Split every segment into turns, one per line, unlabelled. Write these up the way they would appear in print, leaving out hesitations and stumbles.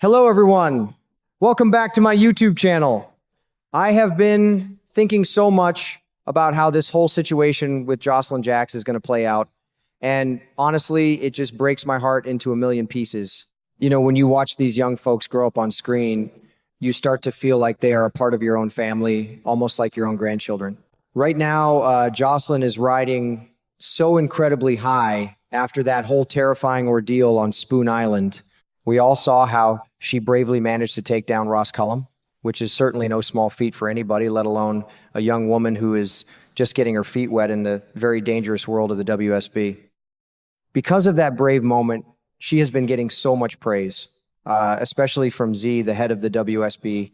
Hello, everyone. Welcome back to my YouTube channel. I have been thinking so much about how this whole situation with Jocelyn Jax is going to play out. And honestly, it just breaks my heart into a million pieces. You know, when you watch these young folks grow up on screen, you start to feel like they are a part of your own family, almost like your own grandchildren. Right now, Jocelyn is riding so incredibly high after that whole terrifying ordeal on Spoon Island. We all saw how she bravely managed to take down Ross Cullum, which is certainly no small feat for anybody, let alone a young woman who is just getting her feet wet in the very dangerous world of the WSB. Because of that brave moment, she has been getting so much praise, especially from Z, the head of the WSB.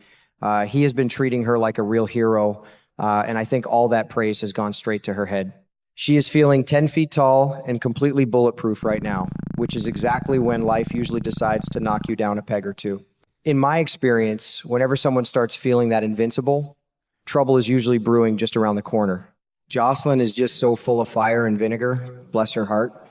He has been treating her like a real hero, and I think all that praise has gone straight to her head. She is feeling 10 feet tall and completely bulletproof right now, which is exactly when life usually decides to knock you down a peg or two. In my experience, whenever someone starts feeling that invincible, trouble is usually brewing just around the corner. Jocelyn is just so full of fire and vinegar, bless her heart.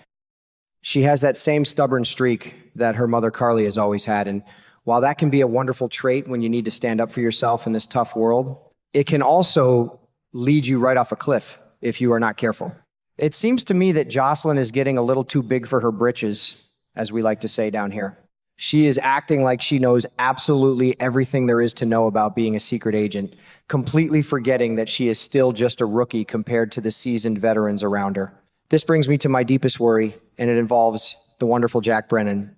She has that same stubborn streak that her mother Carly has always had, and while that can be a wonderful trait when you need to stand up for yourself in this tough world, it can also lead you right off a cliff if you are not careful. It seems to me that Jocelyn is getting a little too big for her britches, as we like to say down here. She is acting like she knows absolutely everything there is to know about being a secret agent, completely forgetting that she is still just a rookie compared to the seasoned veterans around her. This brings me to my deepest worry, and it involves the wonderful Jack Brennan.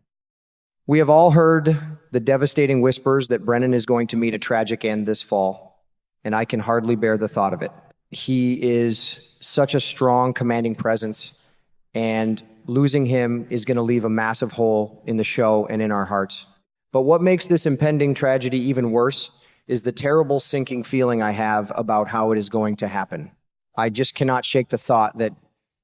We have all heard the devastating whispers that Brennan is going to meet a tragic end this fall, and I can hardly bear the thought of it. He is such a strong, commanding presence, and losing him is going to leave a massive hole in the show and in our hearts. But what makes this impending tragedy even worse is the terrible sinking feeling I have about how it is going to happen. I just cannot shake the thought that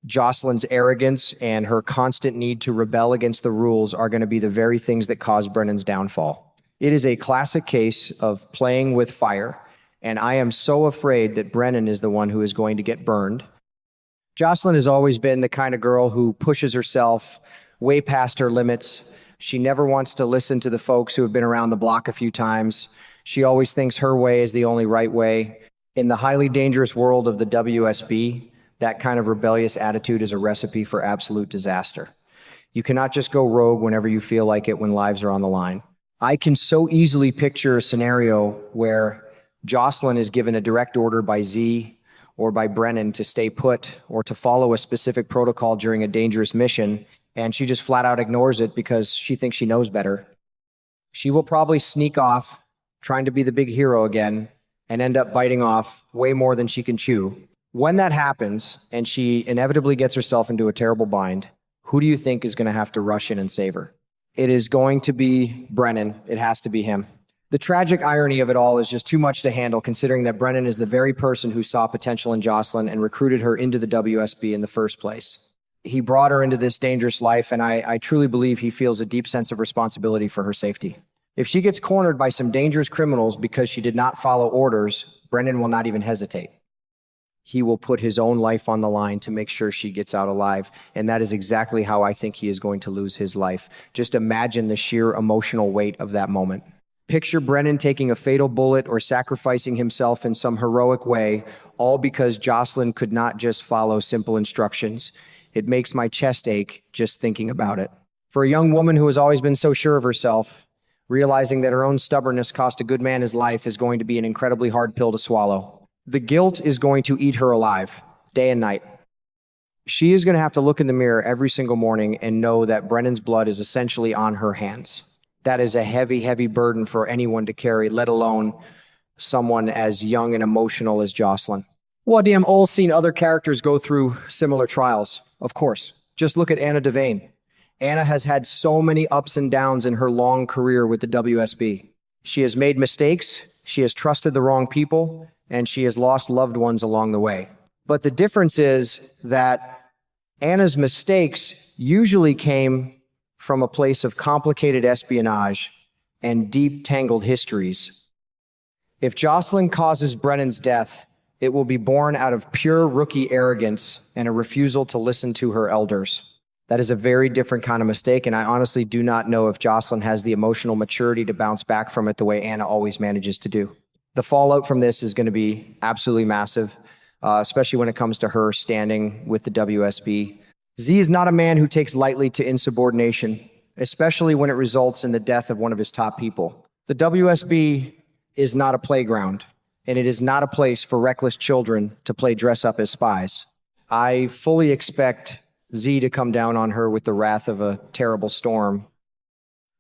Jocelyn's arrogance and her constant need to rebel against the rules are going to be the very things that cause Brennan's downfall. It is a classic case of playing with fire, and I am so afraid that Brennan is the one who is going to get burned. Jocelyn has always been the kind of girl who pushes herself way past her limits. She never wants to listen to the folks who have been around the block a few times. She always thinks her way is the only right way. In the highly dangerous world of the WSB, that kind of rebellious attitude is a recipe for absolute disaster. You cannot just go rogue whenever you feel like it when lives are on the line. I can so easily picture a scenario where Jocelyn is given a direct order by Z or by Brennan to stay put or to follow a specific protocol during a dangerous mission, and she just flat out ignores it because she thinks she knows better. She will probably sneak off, trying to be the big hero again, and end up biting off way more than she can chew. When that happens, and she inevitably gets herself into a terrible bind, who do you think is going to have to rush in and save her? It is going to be Brennan. It has to be him. The tragic irony of it all is just too much to handle, considering that Brennan is the very person who saw potential in Jocelyn and recruited her into the WSB in the first place. He brought her into this dangerous life, and I truly believe he feels a deep sense of responsibility for her safety. If she gets cornered by some dangerous criminals because she did not follow orders, Brennan will not even hesitate. He will put his own life on the line to make sure she gets out alive, and that is exactly how I think he is going to lose his life. Just imagine the sheer emotional weight of that moment. Picture Brennan taking a fatal bullet or sacrificing himself in some heroic way, all because Jocelyn could not just follow simple instructions. It makes my chest ache just thinking about it. For a young woman who has always been so sure of herself, realizing that her own stubbornness cost a good man his life is going to be an incredibly hard pill to swallow. The guilt is going to eat her alive, day and night. She is going to have to look in the mirror every single morning and know that Brennan's blood is essentially on her hands. That is a heavy, heavy burden for anyone to carry, let alone someone as young and emotional as Jocelyn. We have all seen other characters go through similar trials, of course. Just look at Anna Devane. Anna has had so many ups and downs in her long career with the WSB. She has made mistakes, she has trusted the wrong people, and she has lost loved ones along the way. But the difference is that Anna's mistakes usually came from a place of complicated espionage and deep, tangled histories. If Jocelyn causes Brennan's death, it will be born out of pure rookie arrogance and a refusal to listen to her elders. That is a very different kind of mistake, and I honestly do not know if Jocelyn has the emotional maturity to bounce back from it the way Anna always manages to do. The fallout from this is going to be absolutely massive, especially when it comes to her standing with the WSB. Z is not a man who takes lightly to insubordination, especially when it results in the death of one of his top people. The WSB is not a playground, and it is not a place for reckless children to play dress up as spies. I fully expect Z to come down on her with the wrath of a terrible storm.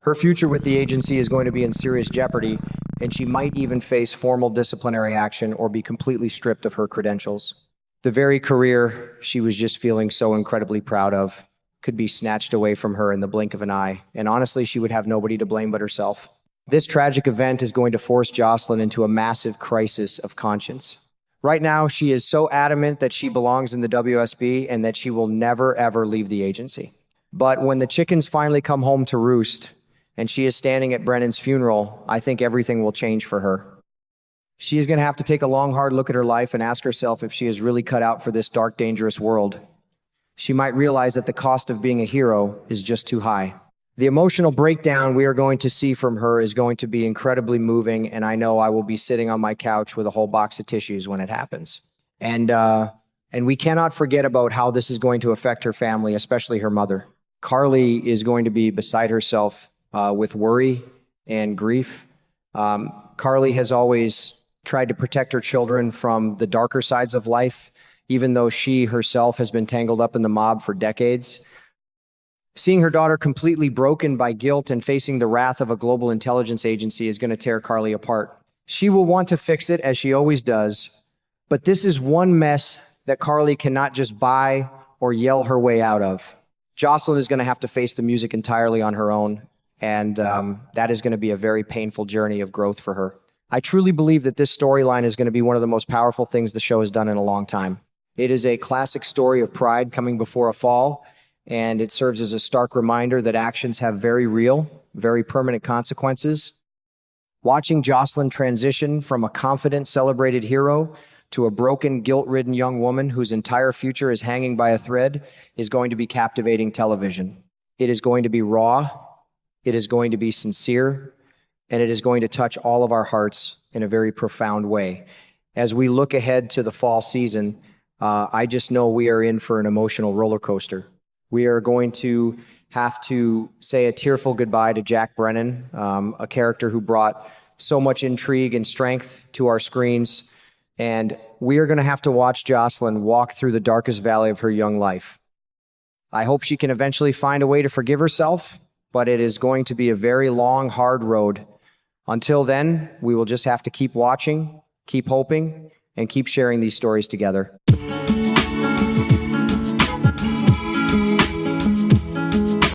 Her future with the agency is going to be in serious jeopardy, and she might even face formal disciplinary action or be completely stripped of her credentials. The very career she was just feeling so incredibly proud of could be snatched away from her in the blink of an eye, and honestly, she would have nobody to blame but herself. This tragic event is going to force Jocelyn into a massive crisis of conscience. Right now, she is so adamant that she belongs in the WSB and that she will never, ever leave the agency. But when the chickens finally come home to roost and she is standing at Brennan's funeral, I think everything will change for her. She is going to have to take a long, hard look at her life and ask herself if she is really cut out for this dark, dangerous world. She might realize that the cost of being a hero is just too high. The emotional breakdown we are going to see from her is going to be incredibly moving, and I know I will be sitting on my couch with a whole box of tissues when it happens. And we cannot forget about how this is going to affect her family, especially her mother. Carly is going to be beside herself with worry and grief. Carly has always tried to protect her children from the darker sides of life, even though she herself has been tangled up in the mob for decades. Seeing her daughter completely broken by guilt and facing the wrath of a global intelligence agency is going to tear Carly apart. She will want to fix it, as she always does, but this is one mess that Carly cannot just buy or yell her way out of. Jocelyn is going to have to face the music entirely on her own, and that is going to be a very painful journey of growth for her. I truly believe that this storyline is going to be one of the most powerful things the show has done in a long time. It is a classic story of pride coming before a fall, and it serves as a stark reminder that actions have very real, very permanent consequences. Watching Jocelyn transition from a confident, celebrated hero to a broken, guilt-ridden young woman whose entire future is hanging by a thread is going to be captivating television. It is going to be raw, it is going to be sincere, and it is going to touch all of our hearts in a very profound way. As we look ahead to the fall season, I just know we are in for an emotional roller coaster. We are going to have to say a tearful goodbye to Jack Brennan, a character who brought so much intrigue and strength to our screens. And we are going to have to watch Jocelyn walk through the darkest valley of her young life. I hope she can eventually find a way to forgive herself, but it is going to be a very long, hard road. Until then, we will just have to keep watching, keep hoping, and keep sharing these stories together.